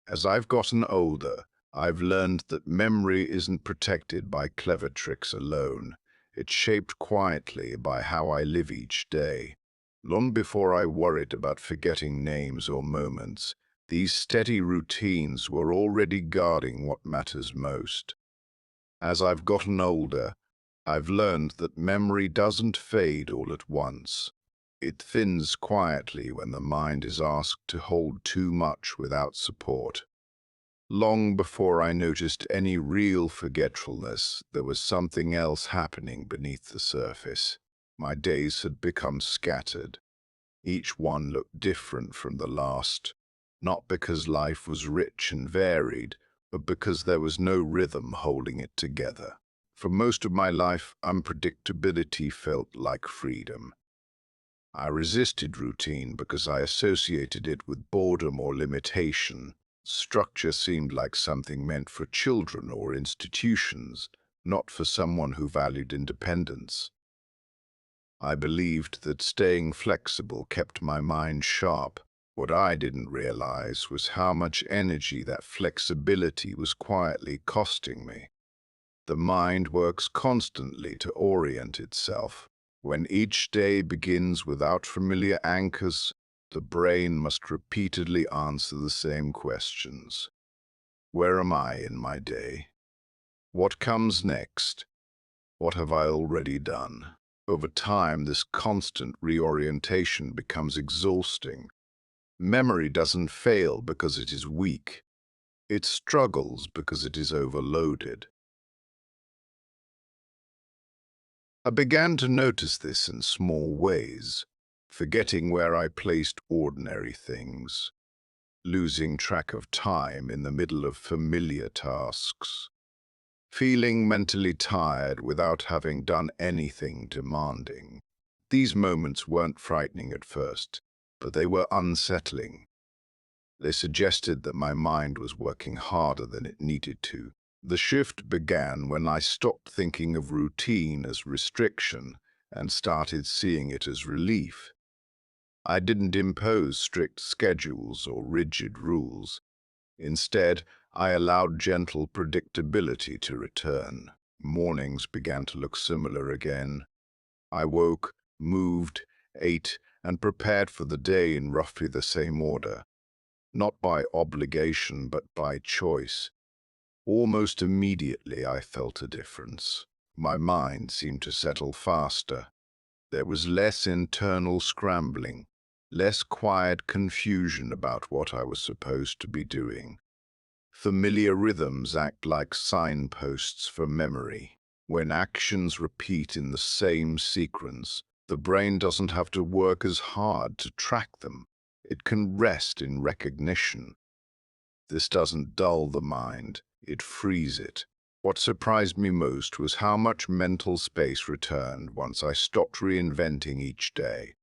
As I've gotten older, I've learned that memory isn't protected by clever tricks alone. It's shaped quietly by how I live each day. Long before I worried about forgetting names or moments, these steady routines were already guarding what matters most. As I've gotten older, I've learned that memory doesn't fade all at once. It thins quietly when the mind is asked to hold too much without support. Long before I noticed any real forgetfulness, there was something else happening beneath the surface. My days had become scattered. Each one looked different from the last, not because life was rich and varied, but because there was no rhythm holding it together. For most of my life, unpredictability felt like freedom. I resisted routine because I associated it with boredom or limitation. Structure seemed like something meant for children or institutions, not for someone who valued independence. I believed that staying flexible kept my mind sharp. What I didn't realize was how much energy that flexibility was quietly costing me. The mind works constantly to orient itself. When each day begins without familiar anchors, the brain must repeatedly answer the same questions. Where am I in my day? What comes next? What have I already done? Over time, this constant reorientation becomes exhausting. Memory doesn't fail because it is weak. It struggles because it is overloaded. I began to notice this in small ways, forgetting where I placed ordinary things, losing track of time in the middle of familiar tasks, feeling mentally tired without having done anything demanding. These moments weren't frightening at first, but they were unsettling. They suggested that my mind was working harder than it needed to. The shift began when I stopped thinking of routine as restriction and started seeing it as relief. I didn't impose strict schedules or rigid rules. Instead, I allowed gentle predictability to return. Mornings began to look similar again. I woke, moved, ate, and prepared for the day in roughly the same order, not by obligation but by choice. Almost immediately I felt a difference. My mind seemed to settle faster. There was less internal scrambling, less quiet confusion about what I was supposed to be doing. Familiar rhythms act like signposts for memory. When actions repeat in the same sequence, the brain doesn't have to work as hard to track them. It can rest in recognition. This doesn't dull the mind, it frees it. What surprised me most was how much mental space returned once I stopped reinventing each day.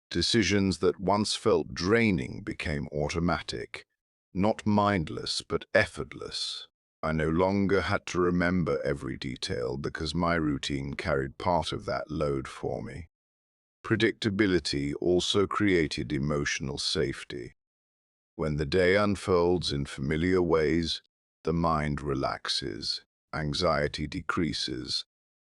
Decisions that once felt draining became automatic, not mindless but effortless. I no longer had to remember every detail because my routine carried part of that load for me. Predictability also created emotional safety. When the day unfolds in familiar ways, the mind relaxes, anxiety decreases,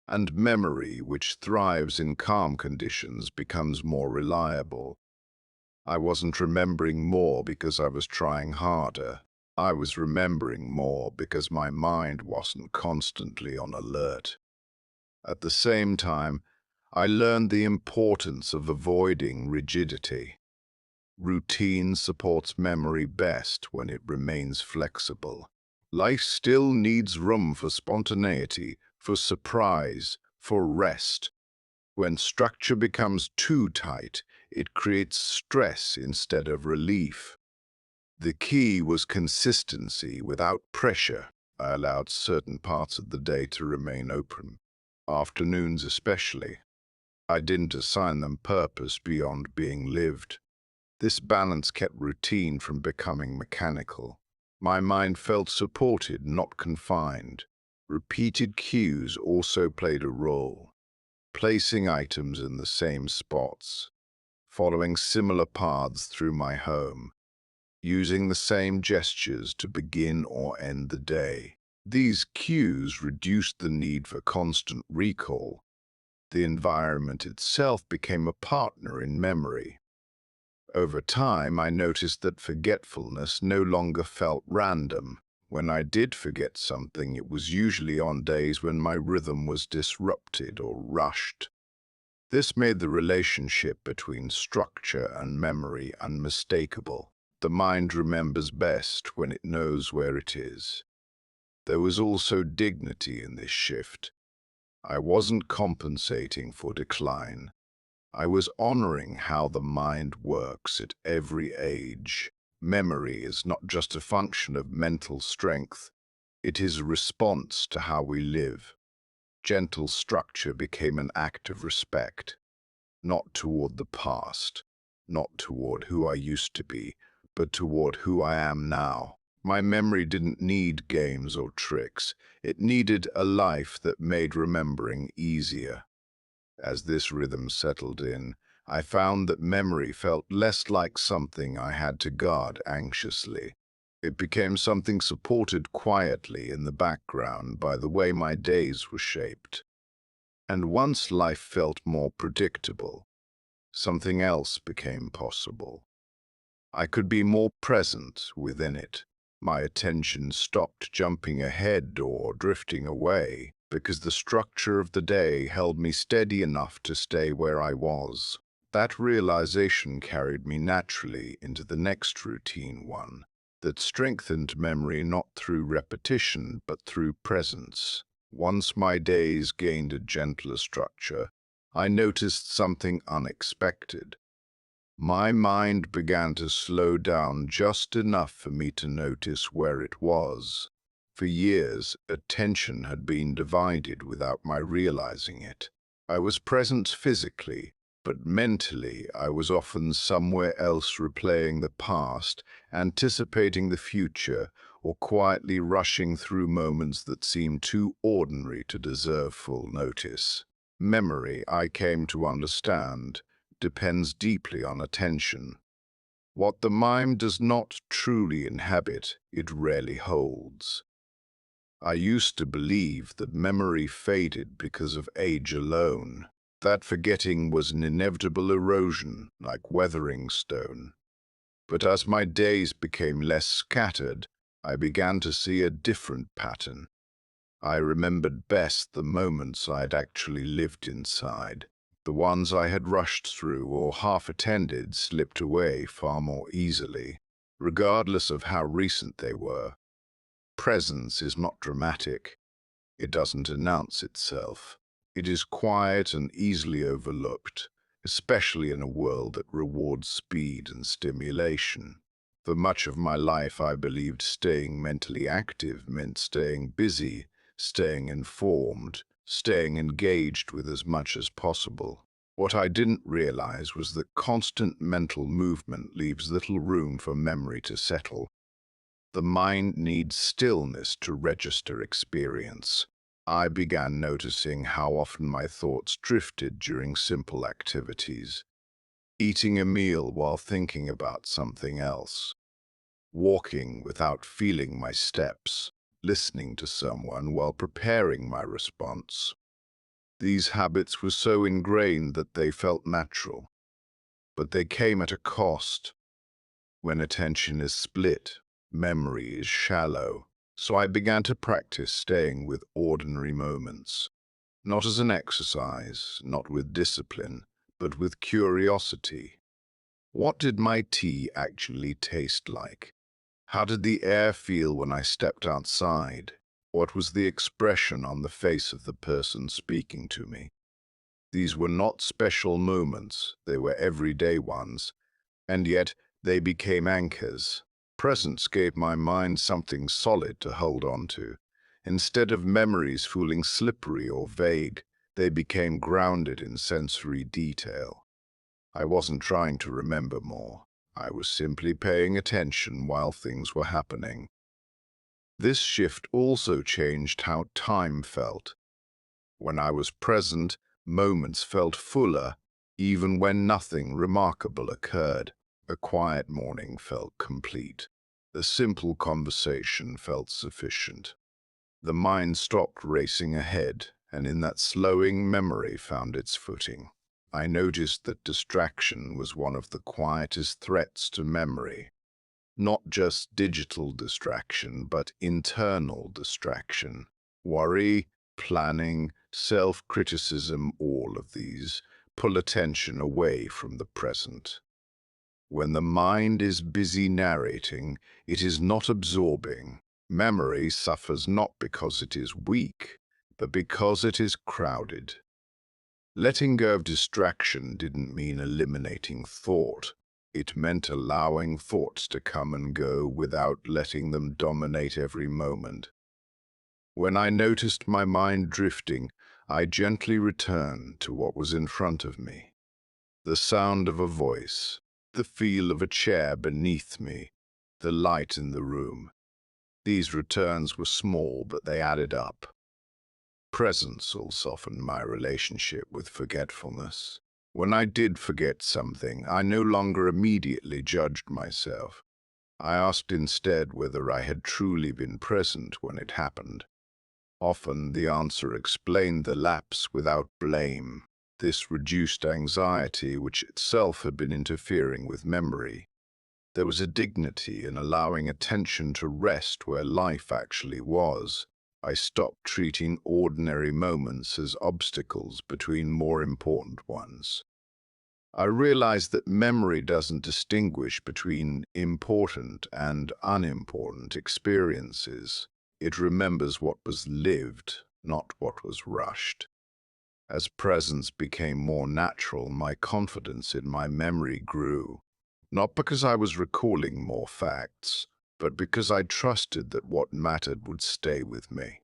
and memory, which thrives in calm conditions, becomes more reliable. I wasn't remembering more because I was trying harder. I was remembering more because my mind wasn't constantly on alert. At the same time, I learned the importance of avoiding rigidity. Routine supports memory best when it remains flexible. Life still needs room for spontaneity, for surprise, for rest. When structure becomes too tight, it creates stress instead of relief. The key was consistency without pressure. I allowed certain parts of the day to remain open, afternoons especially. I didn't assign them purpose beyond being lived. This balance kept routine from becoming mechanical. My mind felt supported, not confined. Repeated cues also played a role. Placing items in the same spots, following similar paths through my home, using the same gestures to begin or end the day. These cues reduced the need for constant recall. The environment itself became a partner in memory. Over time, I noticed that forgetfulness no longer felt random. When I did forget something, it was usually on days when my rhythm was disrupted or rushed. This made the relationship between structure and memory unmistakable. The mind remembers best when it knows where it is. There was also dignity in this shift. I wasn't compensating for decline. I was honoring how the mind works at every age. Memory is not just a function of mental strength. It is a response to how we live. Gentle structure became an act of respect, not toward the past, not toward who I used to be, but toward who I am now. My memory didn't need games or tricks. It needed a life that made remembering easier. As this rhythm settled in, I found that memory felt less like something I had to guard anxiously. It became something supported quietly in the background by the way my days were shaped. And once life felt more predictable, something else became possible. I could be more present within it. My attention stopped jumping ahead or drifting away because the structure of the day held me steady enough to stay where I was. That realization carried me naturally into the next routine, one that strengthened memory not through repetition but through presence. Once my days gained a gentler structure, I noticed something unexpected. My mind began to slow down just enough for me to notice where it was. For years, attention had been divided without my realizing it. I was present physically, but mentally I was often somewhere else, replaying the past, anticipating the future, or quietly rushing through moments that seemed too ordinary to deserve full notice. Memory, I came to understand, depends deeply on attention. What the mind does not truly inhabit, it rarely holds. I used to believe that memory faded because of age alone, that forgetting was an inevitable erosion, like weathering stone. But as my days became less scattered, I began to see a different pattern. I remembered best the moments I'd actually lived inside. The ones I had rushed through or half attended slipped away far more easily, regardless of how recent they were. Presence is not dramatic. It doesn't announce itself. It is quiet and easily overlooked, especially in a world that rewards speed and stimulation. For much of my life, I believed staying mentally active meant staying busy, staying informed, staying engaged with as much as possible. What I didn't realize was that constant mental movement leaves little room for memory to settle. The mind needs stillness to register experience. I began noticing how often my thoughts drifted during simple activities. Eating a meal while thinking about something else. Walking without feeling my steps. Listening to someone while preparing my response. These habits were so ingrained that they felt natural. But they came at a cost. When attention is split, memory is shallow. So I began to practice staying with ordinary moments. Not as an exercise, not with discipline, but with curiosity. What did my tea actually taste like? How did the air feel when I stepped outside? What was the expression on the face of the person speaking to me? These were not special moments, they were everyday ones, and yet they became anchors. Presence gave my mind something solid to hold on to. Instead of memories feeling slippery or vague, they became grounded in sensory detail. I wasn't trying to remember more. I was simply paying attention while things were happening. This shift also changed how time felt. When I was present, moments felt fuller, even when nothing remarkable occurred. A quiet morning felt complete. A simple conversation felt sufficient. The mind stopped racing ahead, and in that slowing memory found its footing. I noticed that distraction was one of the quietest threats to memory. Not just digital distraction, but internal distraction. Worry, planning, self-criticism, all of these pull attention away from the present. When the mind is busy narrating, it is not absorbing. Memory suffers not because it is weak, but because it is crowded. Letting go of distraction didn't mean eliminating thought. It meant allowing thoughts to come and go without letting them dominate every moment. When I noticed my mind drifting, I gently returned to what was in front of me. The sound of a voice, the feel of a chair beneath me, the light in the room. These returns were small, but they added up. Presence will soften my relationship with forgetfulness. When I did forget something, I no longer immediately judged myself. I asked instead whether I had truly been present when it happened. Often the answer explained the lapse without blame. This reduced anxiety, which itself had been interfering with memory. There was a dignity in allowing attention to rest where life actually was. I stopped treating ordinary moments as obstacles between more important ones. I realized that memory doesn't distinguish between important and unimportant experiences. It remembers what was lived, not what was rushed. As presence became more natural, my confidence in my memory grew. Not because I was recalling more facts, but because I trusted that what mattered would stay with me.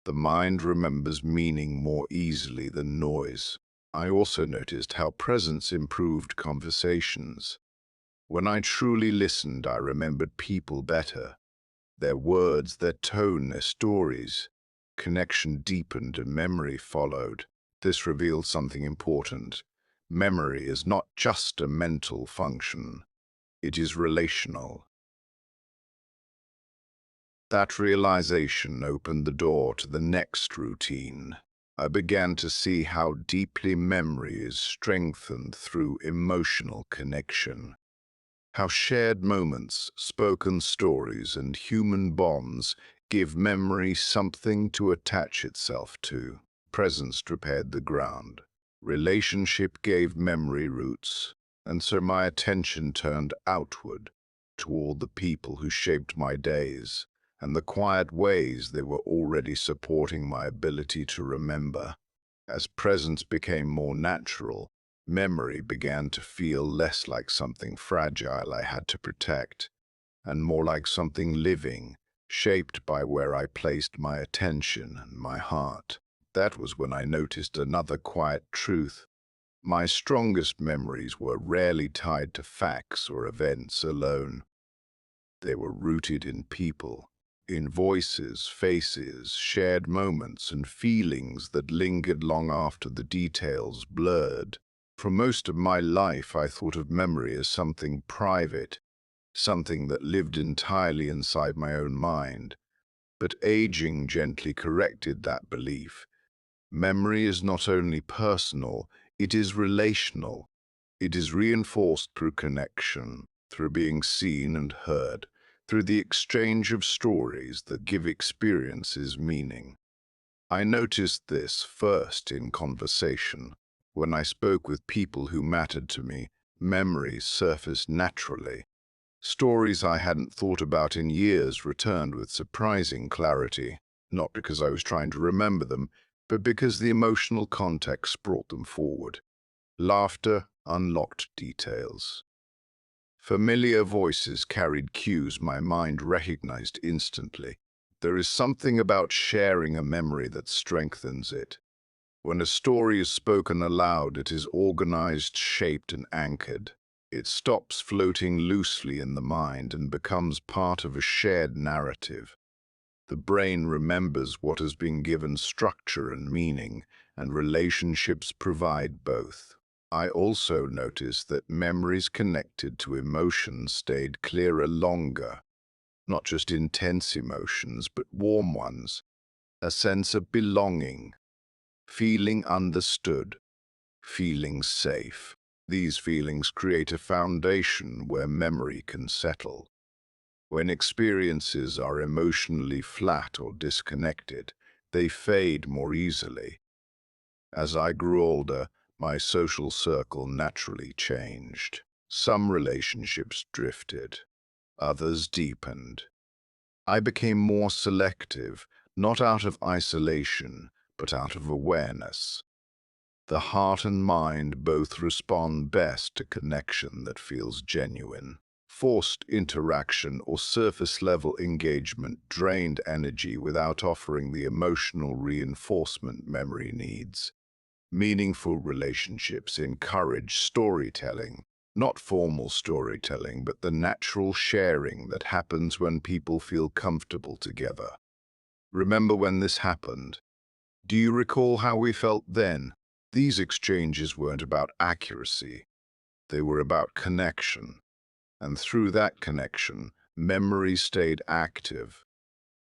The mind remembers meaning more easily than noise. I also noticed how presence improved conversations. When I truly listened, I remembered people better. Their words, their tone, their stories. Connection deepened and memory followed. This revealed something important. Memory is not just a mental function. It is relational. That realization opened the door to the next routine. I began to see how deeply memory is strengthened through emotional connection. How shared moments, spoken stories, and human bonds give memory something to attach itself to. Presence prepared the ground. Relationship gave memory roots, and so my attention turned outward toward the people who shaped my days and the quiet ways they were already supporting my ability to remember. As presence became more natural, memory began to feel less like something fragile I had to protect, and more like something living, shaped by where I placed my attention and my heart. That was when I noticed another quiet truth. My strongest memories were rarely tied to facts or events alone. They were rooted in people, in voices, faces, shared moments, and feelings that lingered long after the details blurred. For most of my life, I thought of memory as something private, something that lived entirely inside my own mind. But aging gently corrected that belief. Memory is not only personal, it is relational. It is reinforced through connection, through being seen and heard, through the exchange of stories that give experiences meaning. I noticed this first in conversation. When I spoke with people who mattered to me, memories surfaced naturally. Stories I hadn't thought about in years returned with surprising clarity, not because I was trying to remember them, but because the emotional context brought them forward. Laughter unlocked details. Familiar voices carried cues my mind recognized instantly. There is something about sharing a memory that strengthens it. When a story is spoken aloud, it is organized, shaped, and anchored. It stops floating loosely in the mind and becomes part of a shared narrative. The brain remembers what has been given structure and meaning, and relationships provide both. I also noticed that memories connected to emotions stayed clearer longer, not just intense emotions, but warm ones, a sense of belonging, feeling understood, feeling safe. These feelings create a foundation where memory can settle. When experiences are emotionally flat or disconnected, they fade more easily. As I grew older, my social circle naturally changed. Some relationships drifted, others deepened. I became more selective, not out of isolation, but out of awareness. The heart and mind both respond best to connection that feels genuine. Forced interaction or surface-level engagement drained energy without offering the emotional reinforcement memory needs. Meaningful relationships encourage storytelling, not formal storytelling, but the natural sharing that happens when people feel comfortable together. Remember when this happened? Do you recall how we felt then? These exchanges weren't about accuracy, they were about connection. And through that connection, memory stayed active.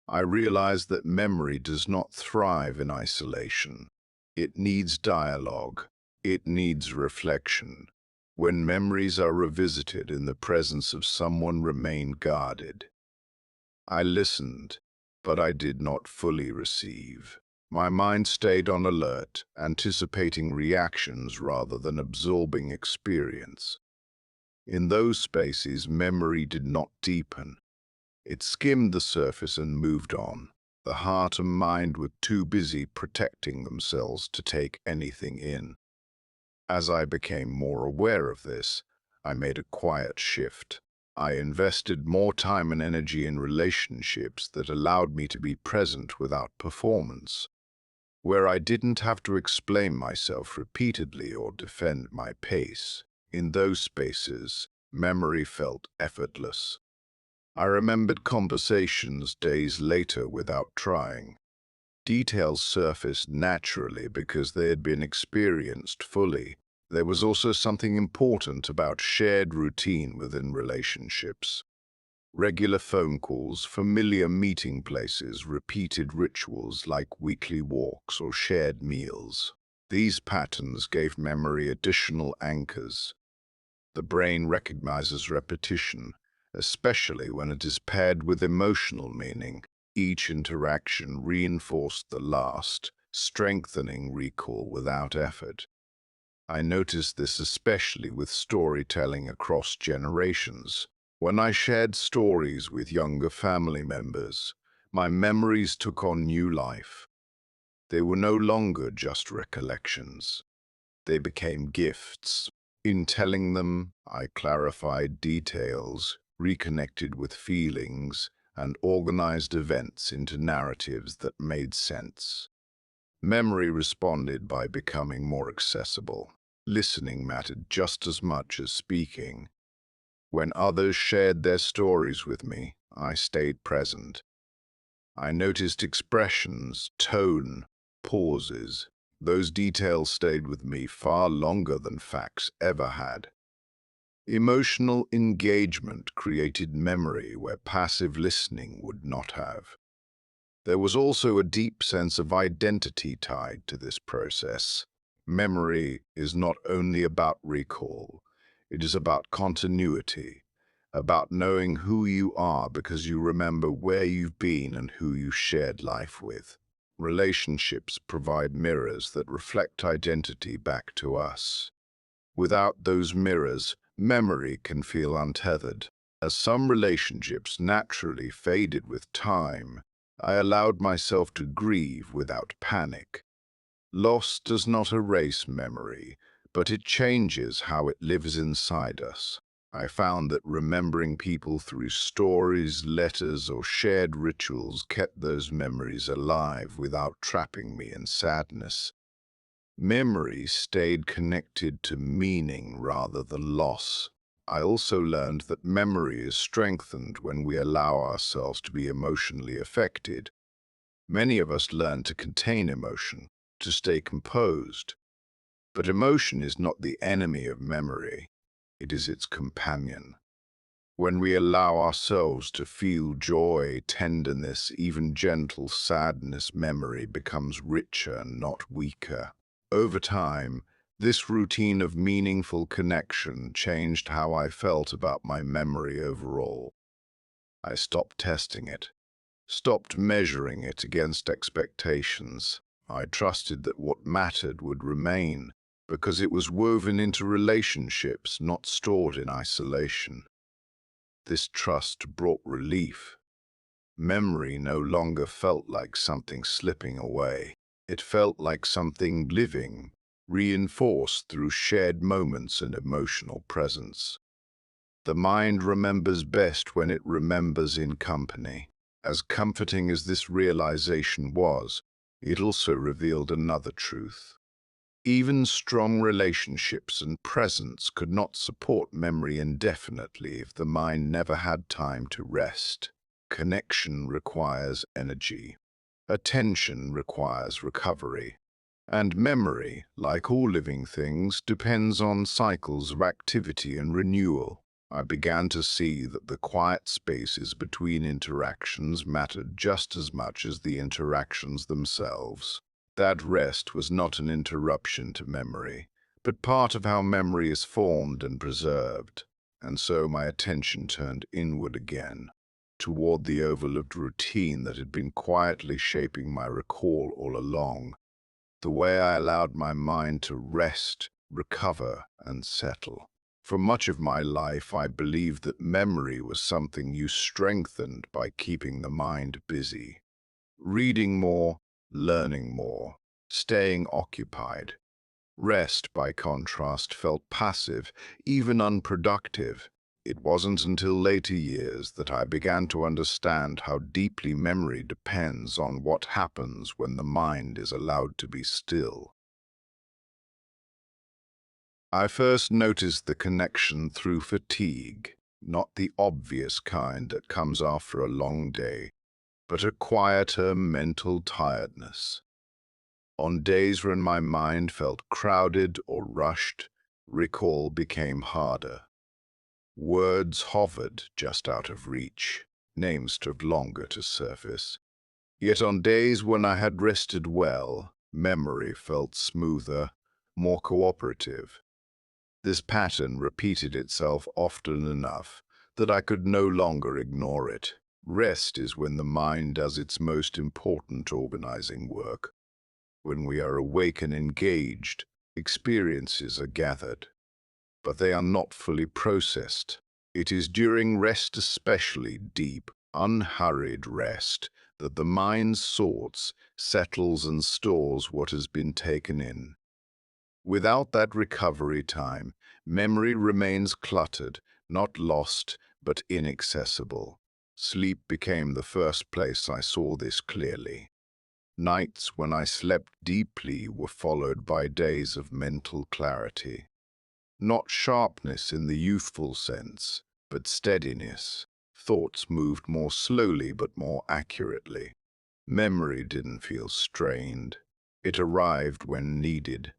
I realized that memory does not thrive in isolation. It needs dialogue. It needs reflection. When memories are revisited in the presence of someone remain guarded. I listened, but I did not fully receive. My mind stayed on alert, anticipating reactions rather than absorbing experience. In those spaces, memory did not deepen. It skimmed the surface and moved on. The heart and mind were too busy protecting themselves to take anything in. As I became more aware of this, I made a quiet shift. I invested more time and energy in relationships that allowed me to be present without performance, where I didn't have to explain myself repeatedly or defend my pace. In those spaces, memory felt effortless. I remembered conversations days later without trying. Details surfaced naturally because they had been experienced fully. There was also something important about shared routine within relationships. Regular phone calls, familiar meeting places, repeated rituals like weekly walks or shared meals. These patterns gave memory additional anchors. The brain recognizes repetition, especially when it is paired with emotional meaning. Each interaction reinforced the last, strengthening recall without effort. I noticed this especially with storytelling across generations. When I shared stories with younger family members, my memories took on new life. They were no longer just recollections. They became gifts. In telling them, I clarified details, reconnected with feelings, and organized events into narratives that made sense. Memory responded by becoming more accessible. Listening mattered just as much as speaking. When others shared their stories with me, I stayed present. I noticed expressions, tone, pauses. Those details stayed with me far longer than facts ever had. Emotional engagement created memory where passive listening would not have. There was also a deep sense of identity tied to this process. Memory is not only about recall, it is about continuity, about knowing who you are because you remember where you've been and who you shared life with. Relationships provide mirrors that reflect identity back to us. Without those mirrors, memory can feel untethered. As some relationships naturally faded with time, I allowed myself to grieve without panic. Loss does not erase memory, but it changes how it lives inside us. I found that remembering people through stories, letters, or shared rituals kept those memories alive without trapping me in sadness. Memory stayed connected to meaning rather than loss. I also learned that memory is strengthened when we allow ourselves to be emotionally affected. Many of us learn to contain emotion, to stay composed. But emotion is not the enemy of memory, it is its companion. When we allow ourselves to feel joy, tenderness, even gentle sadness, memory becomes richer, not weaker. Over time, this routine of meaningful connection changed how I felt about my memory overall. I stopped testing it, stopped measuring it against expectations. I trusted that what mattered would remain because it was woven into relationships, not stored in isolation. This trust brought relief. Memory no longer felt like something slipping away. It felt like something living, reinforced through shared moments and emotional presence. The mind remembers best when it remembers in company. As comforting as this realization was, it also revealed another truth. Even strong relationships and presence could not support memory indefinitely if the mind never had time to rest. Connection requires energy. Attention requires recovery. And memory, like all living things, depends on cycles of activity and renewal. I began to see that the quiet spaces between interactions mattered just as much as the interactions themselves. That rest was not an interruption to memory, but part of how memory is formed and preserved. And so my attention turned inward again, toward the overlooked routine that had been quietly shaping my recall all along, the way I allowed my mind to rest, recover, and settle. For much of my life, I believed that memory was something you strengthened by keeping the mind busy. Reading more, learning more, staying occupied. Rest, by contrast, felt passive, even unproductive. It wasn't until later years that I began to understand how deeply memory depends on what happens when the mind is allowed to be still. I first noticed the connection through fatigue, not the obvious kind that comes after a long day, but a quieter mental tiredness. On days when my mind felt crowded or rushed, recall became harder. Words hovered just out of reach. Names took longer to surface. Yet on days when I had rested well, memory felt smoother, more cooperative. This pattern repeated itself often enough that I could no longer ignore it. Rest is when the mind does its most important organizing work. When we are awake and engaged, experiences are gathered, but they are not fully processed. It is during rest, especially deep, unhurried rest, that the mind sorts, settles, and stores what has been taken in. Without that recovery time, memory remains cluttered, not lost, but inaccessible. Sleep became the first place I saw this clearly. Nights when I slept deeply were followed by days of mental clarity. Not sharpness in the youthful sense, but steadiness. Thoughts moved more slowly but more accurately. Memory didn't feel strained. It arrived when needed.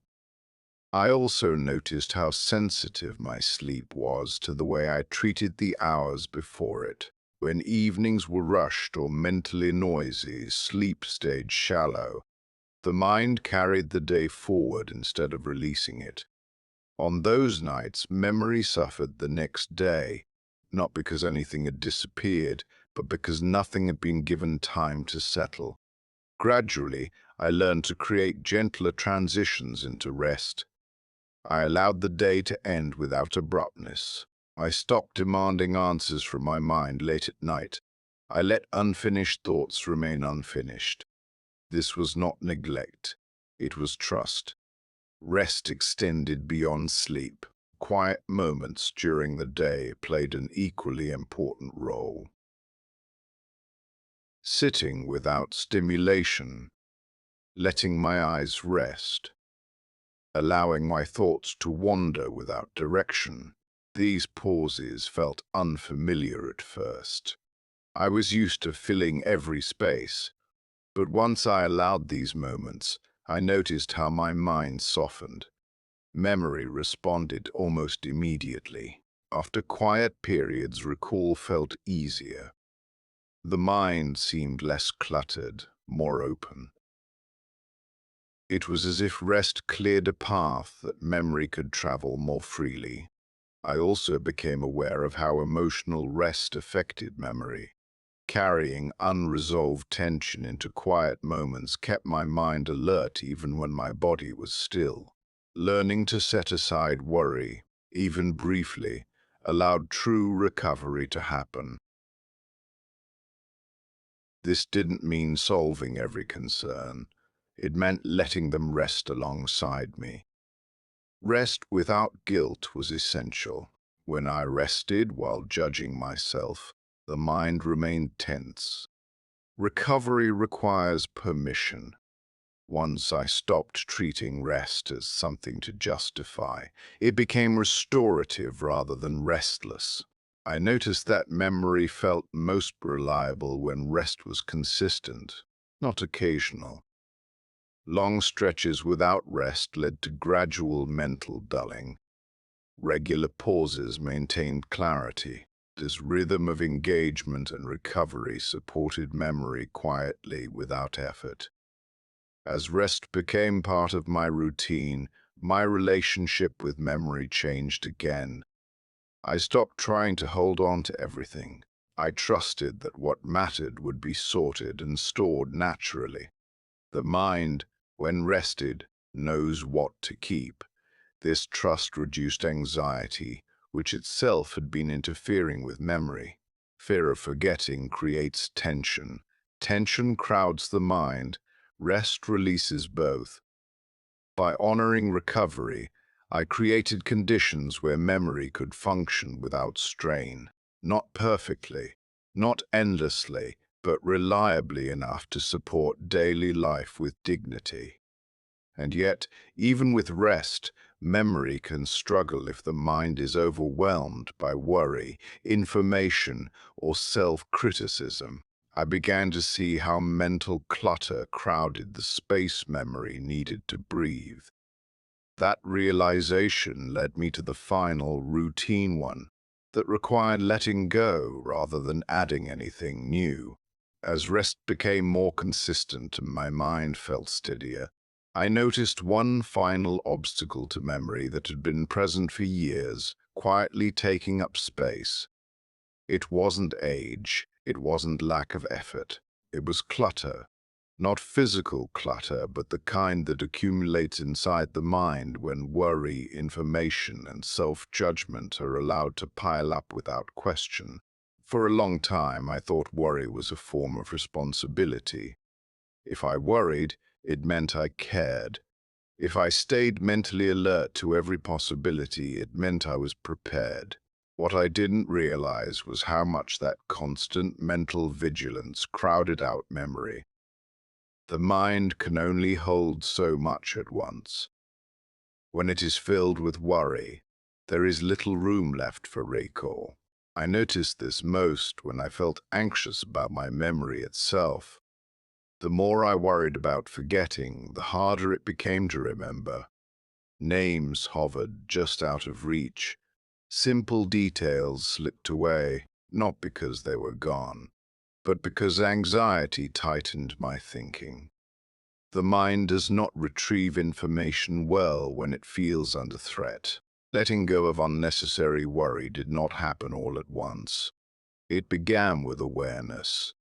I also noticed how sensitive my sleep was to the way I treated the hours before it. When evenings were rushed or mentally noisy, sleep stayed shallow. The mind carried the day forward instead of releasing it. On those nights, memory suffered the next day, not because anything had disappeared, but because nothing had been given time to settle. Gradually, I learned to create gentler transitions into rest. I allowed the day to end without abruptness. I stopped demanding answers from my mind late at night. I let unfinished thoughts remain unfinished. This was not neglect, it was trust. Rest extended beyond sleep. Quiet moments during the day played an equally important role. Sitting without stimulation, letting my eyes rest, allowing my thoughts to wander without direction. These pauses felt unfamiliar at first. I was used to filling every space, but once I allowed these moments, I noticed how my mind softened. Memory responded almost immediately. After quiet periods, recall felt easier. The mind seemed less cluttered, more open. It was as if rest cleared a path that memory could travel more freely. I also became aware of how emotional rest affected memory. Carrying unresolved tension into quiet moments kept my mind alert even when my body was still. Learning to set aside worry, even briefly, allowed true recovery to happen. This didn't mean solving every concern. It meant letting them rest alongside me. Rest without guilt was essential. When I rested while judging myself, the mind remained tense. Recovery requires permission. Once I stopped treating rest as something to justify, it became restorative rather than restless. I noticed that memory felt most reliable when rest was consistent, not occasional. Long stretches without rest led to gradual mental dulling. Regular pauses maintained clarity. This rhythm of engagement and recovery supported memory quietly without effort. As rest became part of my routine, my relationship with memory changed again. I stopped trying to hold on to everything. I trusted that what mattered would be sorted and stored naturally. The mind, when rested, knows what to keep. This trust reduced anxiety, which itself had been interfering with memory. Fear of forgetting creates tension. Tension crowds the mind. Rest releases both. By honoring recovery, I created conditions where memory could function without strain. Not perfectly, not endlessly, but reliably enough to support daily life with dignity. And yet, even with rest, memory can struggle if the mind is overwhelmed by worry, information, or self-criticism. I began to see how mental clutter crowded the space memory needed to breathe. That realization led me to the final, routine one that required letting go rather than adding anything new. As rest became more consistent and my mind felt steadier, I noticed one final obstacle to memory that had been present for years, quietly taking up space. It wasn't age, it wasn't lack of effort, it was clutter. Not physical clutter, but the kind that accumulates inside the mind when worry, information, and self-judgment are allowed to pile up without question. For a long time, I thought worry was a form of responsibility. If I worried, it meant I cared. If I stayed mentally alert to every possibility, it meant I was prepared. What I didn't realize was how much that constant mental vigilance crowded out memory. The mind can only hold so much at once. When it is filled with worry, there is little room left for recall. I noticed this most when I felt anxious about my memory itself. The more I worried about forgetting, the harder it became to remember. Names hovered just out of reach. Simple details slipped away, not because they were gone, but because anxiety tightened my thinking. The mind does not retrieve information well when it feels under threat. Letting go of unnecessary worry did not happen all at once. It began with awareness.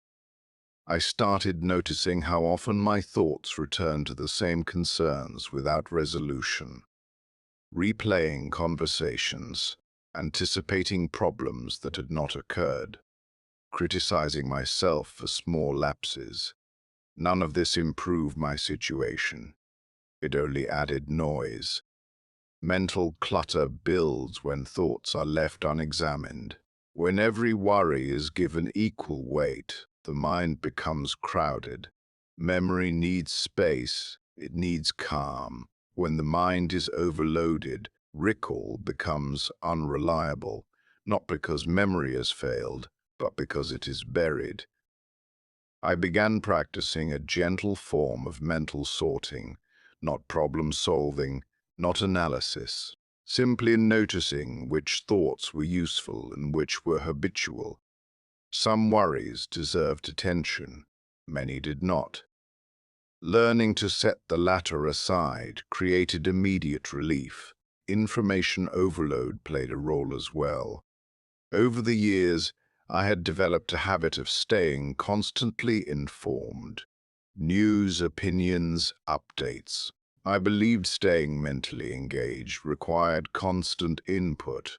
I started noticing how often my thoughts returned to the same concerns without resolution, replaying conversations, anticipating problems that had not occurred, criticizing myself for small lapses. None of this improved my situation. It only added noise. Mental clutter builds when thoughts are left unexamined. When every worry is given equal weight, the mind becomes crowded. Memory needs space, it needs calm. When the mind is overloaded, recall becomes unreliable, not because memory has failed, but because it is buried. I began practicing a gentle form of mental sorting, not problem solving, not analysis. Simply noticing which thoughts were useful and which were habitual. Some worries deserved attention, many did not. Learning to set the latter aside created immediate relief. Information overload played a role as well. Over the years, I had developed a habit of staying constantly informed. News, opinions, updates. I believed staying mentally engaged required constant input.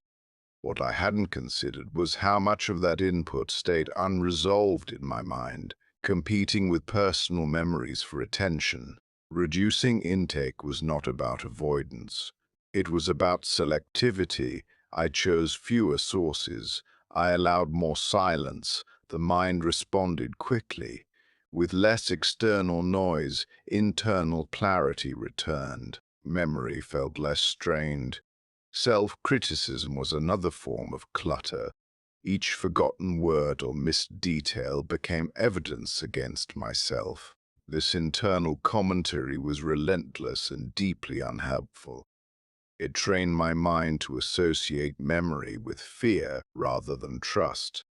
What I hadn't considered was how much of that input stayed unresolved in my mind, competing with personal memories for attention. Reducing intake was not about avoidance. It was about selectivity. I chose fewer sources. I allowed more silence. The mind responded quickly. With less external noise, internal clarity returned. Memory felt less strained. Self-criticism was another form of clutter. Each forgotten word or missed detail became evidence against myself. This internal commentary was relentless and deeply unhelpful. It trained my mind to associate memory with fear rather than trust.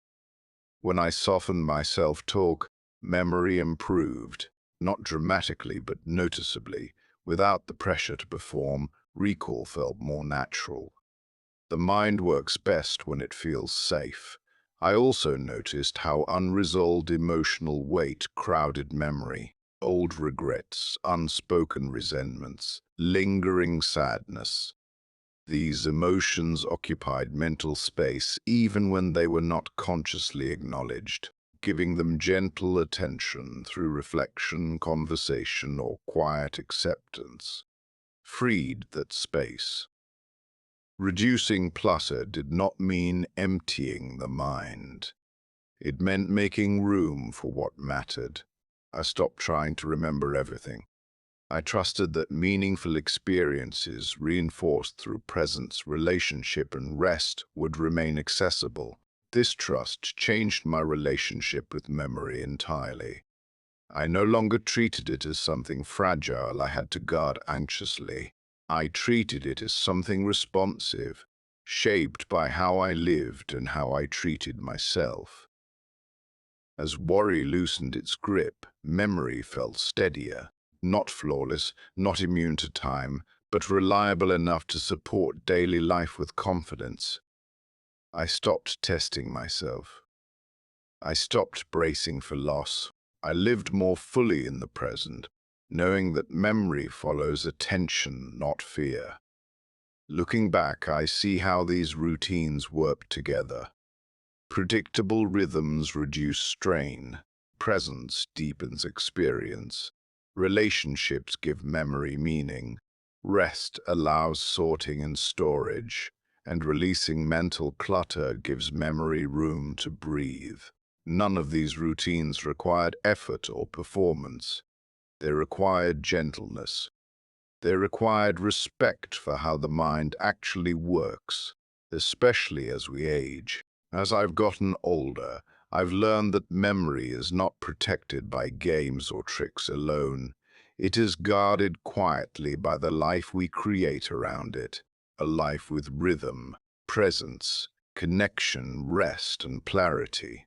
When I softened my self-talk, memory improved, not dramatically but noticeably. Without the pressure to perform, recall felt more natural. The mind works best when it feels safe. I also noticed how unresolved emotional weight crowded memory. Old regrets, unspoken resentments, lingering sadness. These emotions occupied mental space even when they were not consciously acknowledged. Giving them gentle attention through reflection, conversation, or quiet acceptance freed that space. Reducing clutter did not mean emptying the mind. It meant making room for what mattered. I stopped trying to remember everything. I trusted that meaningful experiences, reinforced through presence, relationship, and rest, would remain accessible. This trust changed my relationship with memory entirely. I no longer treated it as something fragile I had to guard anxiously. I treated it as something responsive, shaped by how I lived and how I treated myself. As worry loosened its grip, memory felt steadier, not flawless, not immune to time, but reliable enough to support daily life with confidence. I stopped testing myself. I stopped bracing for loss. I lived more fully in the present, knowing that memory follows attention, not fear. Looking back, I see how these routines work together. Predictable rhythms reduce strain. Presence deepens experience. Relationships give memory meaning. Rest allows sorting and storage. And releasing mental clutter gives memory room to breathe. None of these routines required effort or performance. They required gentleness. They required respect for how the mind actually works, especially as we age. As I've gotten older, I've learned that memory is not protected by games or tricks alone. It is guarded quietly by the life we create around it, a life with rhythm, presence, connection, rest, and clarity.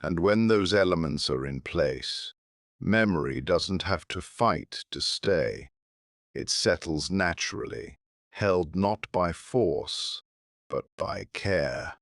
And when those elements are in place, memory doesn't have to fight to stay. It settles naturally, held not by force, but by care.